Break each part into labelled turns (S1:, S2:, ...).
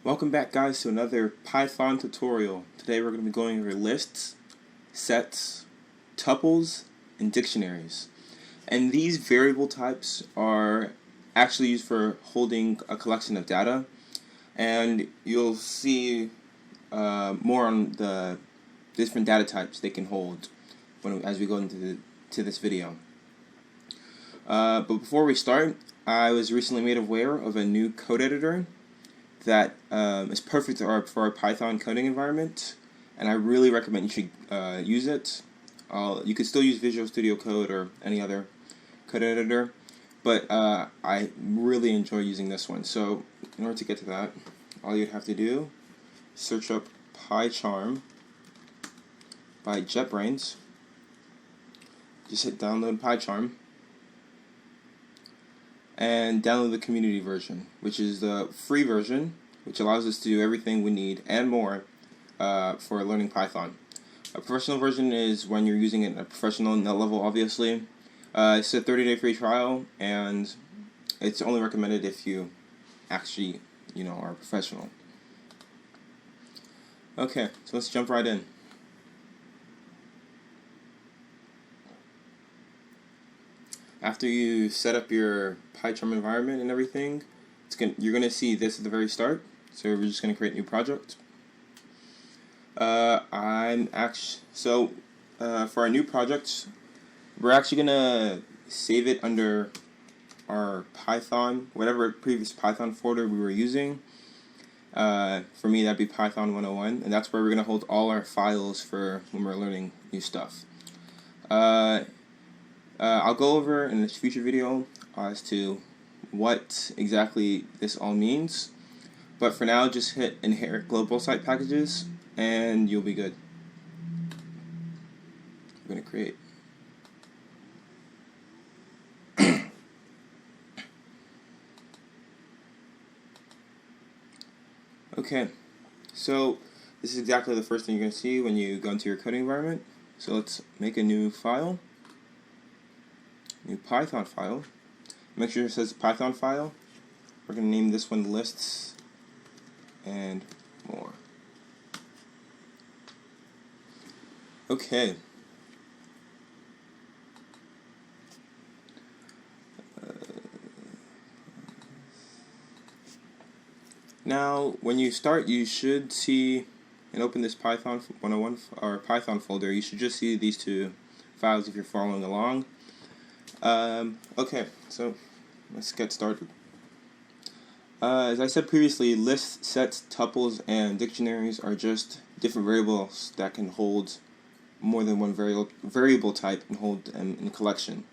S1: Welcome back, guys, to another Python tutorial. Today we're going to be going over lists, sets, tuples, and dictionaries. And these variable types are actually used for holding a collection of data. And you'll see more on the different data types they can hold as we go into this video. But before we start, I was recently made aware of a new code editor that is perfect for our Python coding environment, and I really recommend you should use it. You could still use Visual Studio Code or any other code editor, but I really enjoy using this one. So in order to get to that, all you'd have to do is search up PyCharm by JetBrains. Just hit download PyCharm and download the community version, which is the free version, which allows us to do everything we need and more for learning Python. A professional version is when you're using it at a professional level, obviously. It's a 30-day free trial, and it's only recommended if you actually, are a professional. Okay, so let's jump right in. After you set up your PyCharm environment and everything, you're going to see this at the very start. So we're just going to create a new project. For our new project, we're actually going to save it under our Python, whatever previous Python folder we were using. For me, that'd be Python 101, and that's where we're going to hold all our files for when we're learning new stuff. I'll go over in this future video as to what exactly this all means, but for now just hit inherit global site packages and you'll be good. We're going to create. Okay, so this is exactly the first thing you're going to see when you go into your coding environment. So let's make a new file. New Python file. Make sure it says Python file. We're going to name this one lists and more. Okay. Now, when you start, you should see and open this Python 101 or Python folder. You should just see these two files if you're following along. Okay, so let's get started. As I said previously, lists, sets, tuples, and dictionaries are just different variables that can hold more than one variable type and hold them in a collection.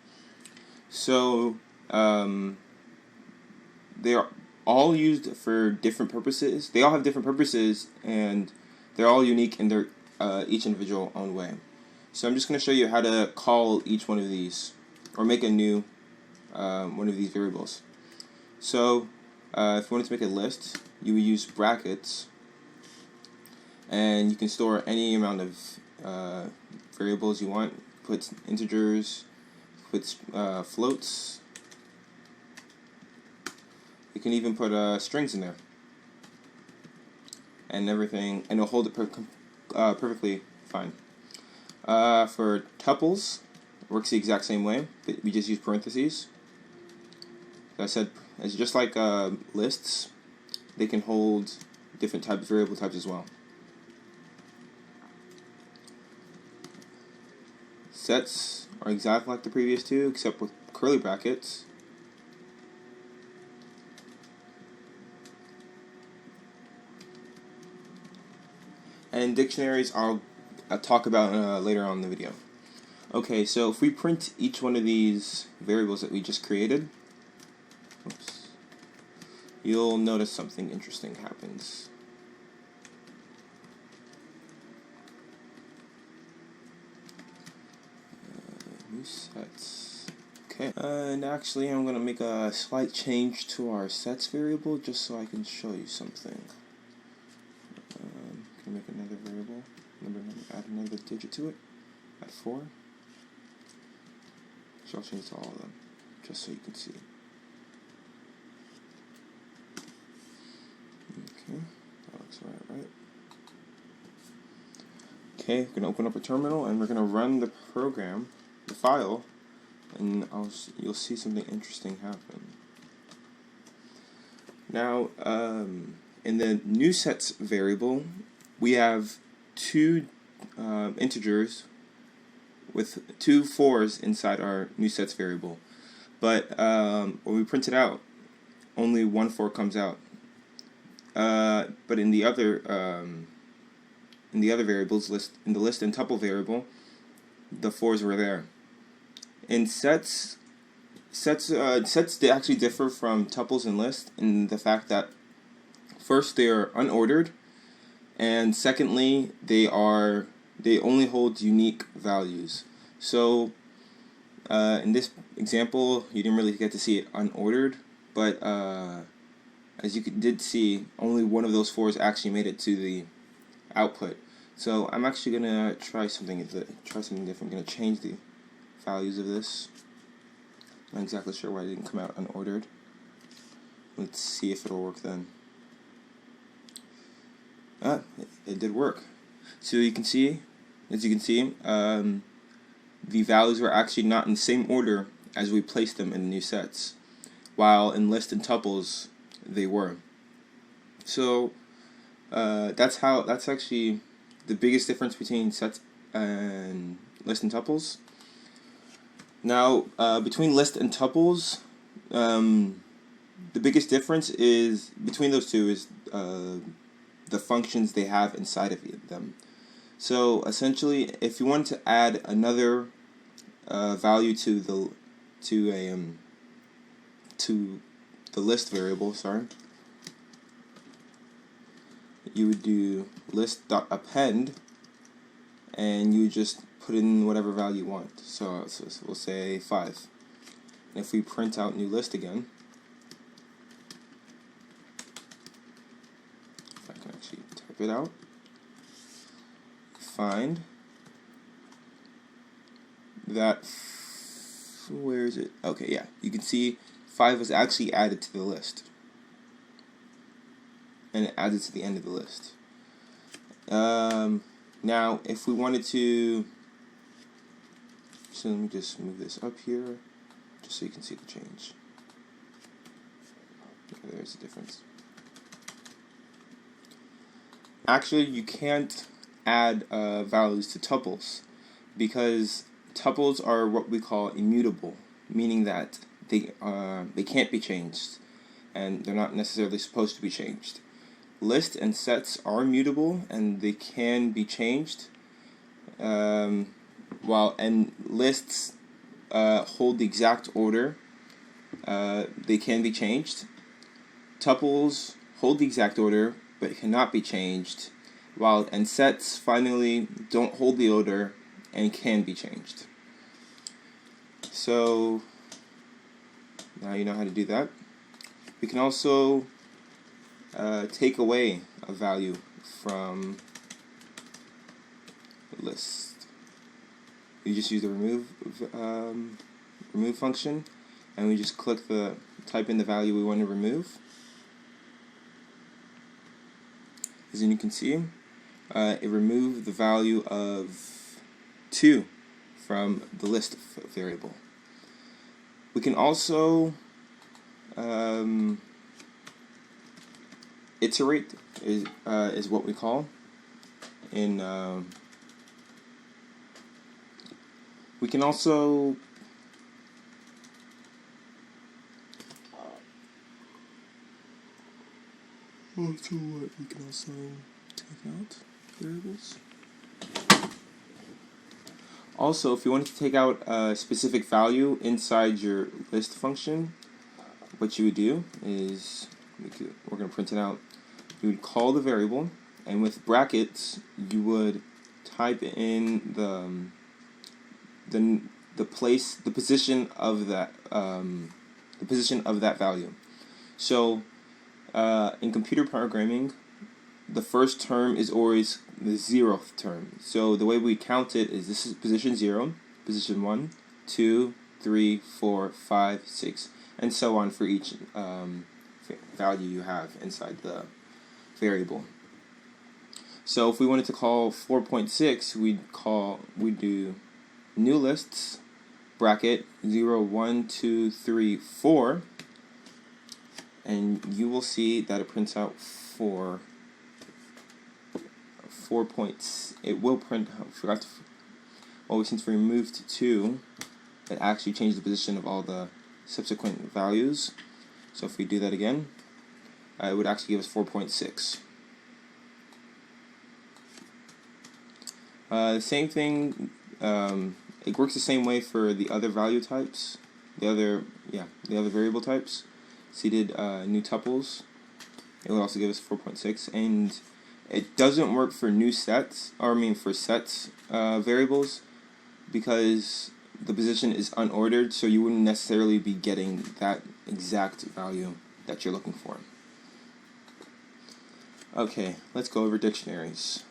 S1: So they are all used for different purposes. They all have different purposes, and they're all unique in their each individual own way. So I'm just going to show you how to call each one of these, or make a new one of these variables. So if you wanted to make a list, you would use brackets, and you can store any amount of variables you want. Put integers, put floats. You can even put strings in there, and everything, and it'll hold it perfectly fine. For tuples, it works the exact same way, but we just use parentheses. As I said, it's just like lists. They can hold different types, variable types as well. Sets are exactly like the previous two, except with curly brackets. And dictionaries I'll talk about later on in the video. Okay, so if we print each one of these variables that we just created, you'll notice something interesting happens. New sets. Okay, and actually I'm going to make a slight change to our sets variable just so I can show you something. Can make another variable, add another digit to it, add 4. So I'll change to all of them, just so you can see. Okay. Right. Okay, we're gonna open up a terminal and we're gonna run the program, the file, and you'll see something interesting happen. Now, in the new sets variable, we have two integers with two 4s inside our new sets variable. But when we print it out, only one 4 comes out. But in the other variables in the list and tuple variable, the 4s were there. In sets they actually differ from tuples and lists in the fact that first they are unordered, and secondly they only hold unique values. So in this example, you didn't really get to see it unordered, but as you did see, only one of those 4s actually made it to the output. So I'm actually gonna try something different. I'm gonna change the values of this. I'm not exactly sure why it didn't come out unordered. Let's see if it'll work then. It did work. So as you can see, the values were actually not in the same order as we placed them in the new sets, while in list and tuples they were. So that's actually the biggest difference between sets and list and tuples. Now, between list and tuples, the biggest difference is between those two is the functions they have inside of them. So essentially, if you want to add another value to the list variable, you would do list.append, and you just put in whatever value you want. So we'll say 5. And if we print out new list again, if I can actually type it out, find that, where is it? Okay, yeah, you can see 5 was actually added to the list, and it added to the end of the list. Now, if we wanted to, so let me just move this up here, just so you can see the change. Okay, there's the difference. Actually, you can't add values to tuples, because tuples are what we call immutable, meaning that they can't be changed, and they're not necessarily supposed to be changed. Lists and sets are immutable, and they can be changed, while lists hold the exact order. They can be changed. Tuples hold the exact order, but cannot be changed, while sets finally don't hold the order and can be changed. So now you know how to do that. We can also take away a value from the list. We just use the remove function, and we just type in the value we want to remove. As you can see, it removed the value of 2 from the list variable. We can also iterate is what we call in. We can also we can also take out variables. Also, if you wanted to take out a specific value inside your list function, what you would do is, we're going to print it out. You would call the variable, and with brackets, you would type in the position of that value. So, in computer programming, the first term is always the 0th term. So the way we count it is, this is position 0, position 1, 2, 3, 4, 5, 6, and so on for each value you have inside the variable. So if we wanted to call 4.6, we'd do new lists, bracket 0, 1, 2, 3, 4, and you will see that it prints out 4 points. It will print, since we removed 2, it actually changed the position of all the subsequent values. So if we do that again, it would actually give us 4.6. Same thing, it works the same way for the other value types, the other variable types. Seeded new tuples, it would also give us 4.6, and it doesn't work for new sets, for sets variables, because the position is unordered, so you wouldn't necessarily be getting that exact value that you're looking for. Okay, let's go over dictionaries.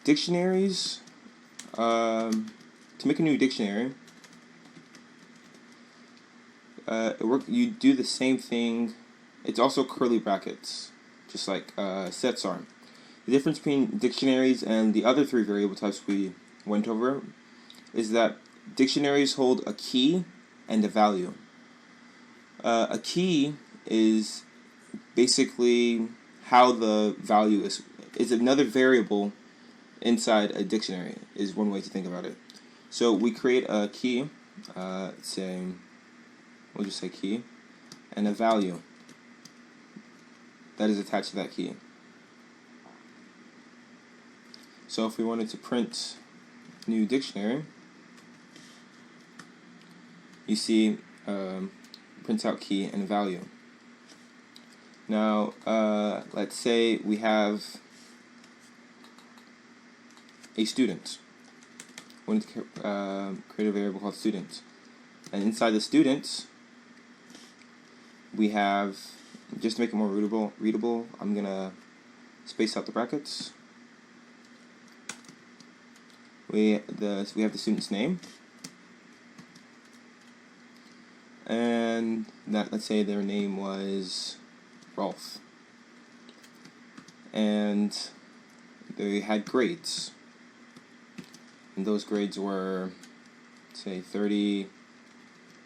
S1: Dictionaries, to make a new dictionary, you do the same thing. It's also curly brackets, just like sets are. The difference between dictionaries and the other 3 variable types we went over is that dictionaries hold a key and a value. A key is basically how the value is another variable inside a dictionary, is one way to think about it. So we create a key, we'll just say key, and a value that is attached to that key. So if we wanted to print new dictionary, you see prints out key and value. Now let's say we have a student. We want to create a variable called student, and inside the student we have, just to make it more readable, I'm gonna space out the brackets. We have the student's name, and let's say their name was Rolf, and they had grades, and those grades were, say, 30,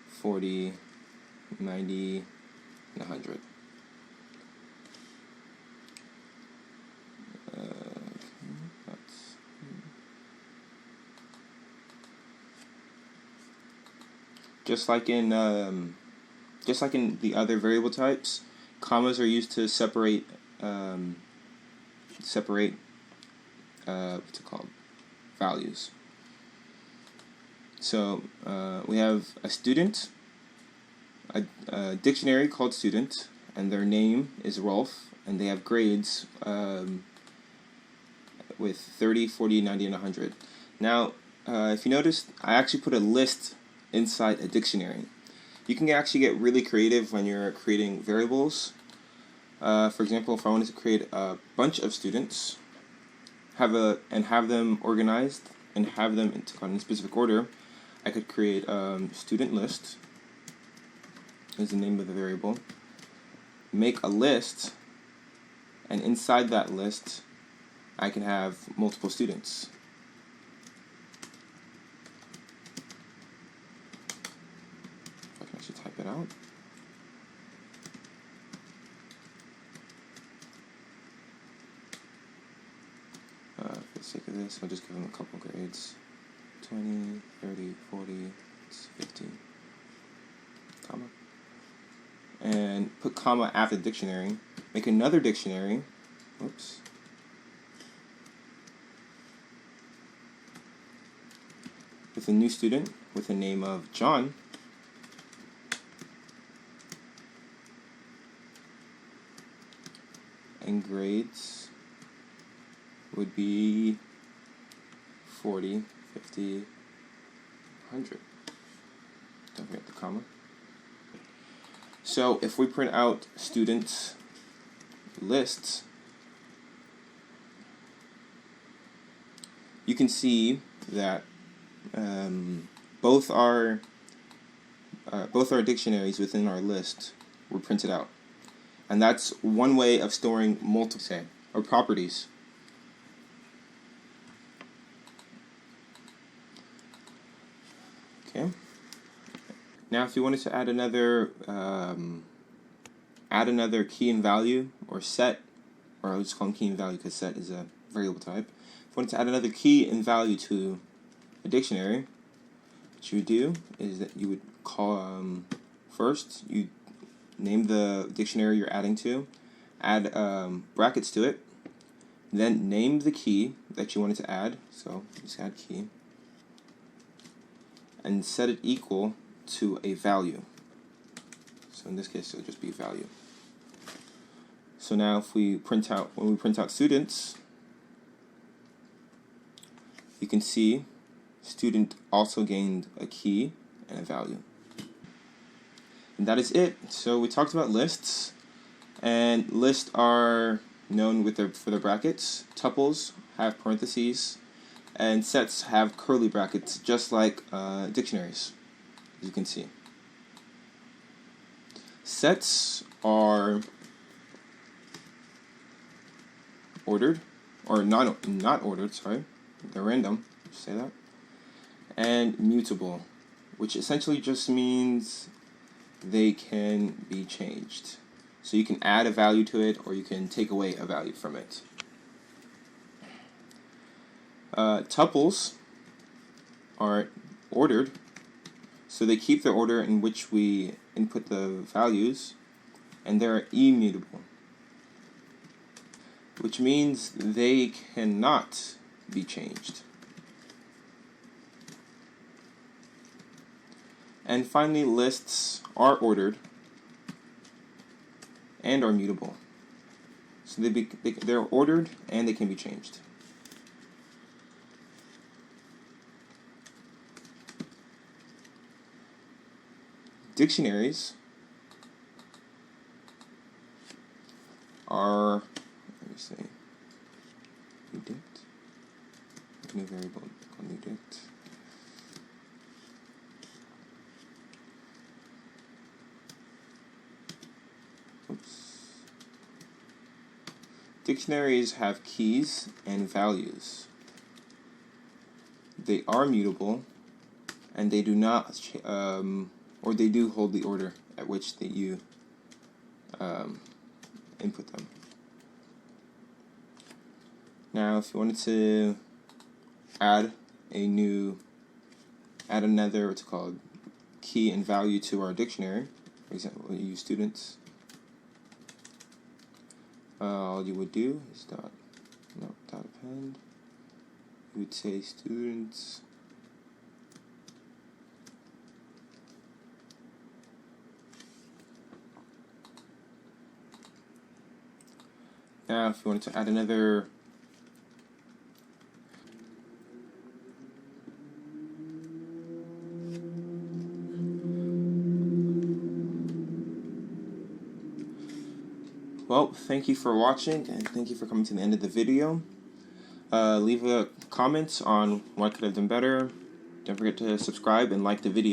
S1: 40, 90, and 100. Just like in the other variable types, commas are used to separate what's it called, values. So we have a student, a dictionary called student, and their name is Rolf, and they have grades with 30, 40, 90, and 100. Now, if you notice, I actually put a list inside a dictionary. You can actually get really creative when you're creating variables. For example, if I wanted to create a bunch of students, have them organized and have them in specific order, I could create student list is the name of the variable. Make a list, and inside that list, I can have multiple students. I can actually type it out. For the sake of this, I'll just give them a couple grades. 20, 30, 40, 50, comma. And put comma after the dictionary. Make another dictionary. Oops. With a new student with the name of John. And grades would be 40, 50, 100. Don't forget the comma. So if we print out students lists, you can see that both our dictionaries within our list were printed out, and that's one way of storing multiple properties. Now, if you wanted to add another key and value, or set, or I'll just call them key and value because set is a variable type. If you wanted to add another key and value to a dictionary, what you would do is that you would call first you name the dictionary you're adding to, add brackets to it, then name the key that you wanted to add. So just add key, and set it equal to a value. So in this case, it'll just be value. So now if we print out, when we print out students, you can see student also gained a key and a value. And that is it. So we talked about lists, and lists are known for their brackets. Tuples have parentheses, and sets have curly brackets, just like dictionaries, as you can see. Sets are ordered, or not ordered, sorry. They're random, just say that. And mutable, which essentially just means they can be changed. So you can add a value to it, or you can take away a value from it. Tuples are ordered, so they keep the order in which we input the values, and they're immutable, which means they cannot be changed. And finally, lists are ordered and are mutable. So they're ordered and they can be changed. Dictionaries are, let me say, new dict, new variable called new dict. Dictionaries have keys and values. They are mutable, and they do not, or they do hold the order at which you input them. Now, if you wanted to add another what's called key and value to our dictionary, for example, we use students. All you would do is dot append. You would say students now if you wanted to add another well, thank you for watching, and thank you for coming to the end of the video. Leave a comment on what I could have done better. Don't forget to subscribe and like the video.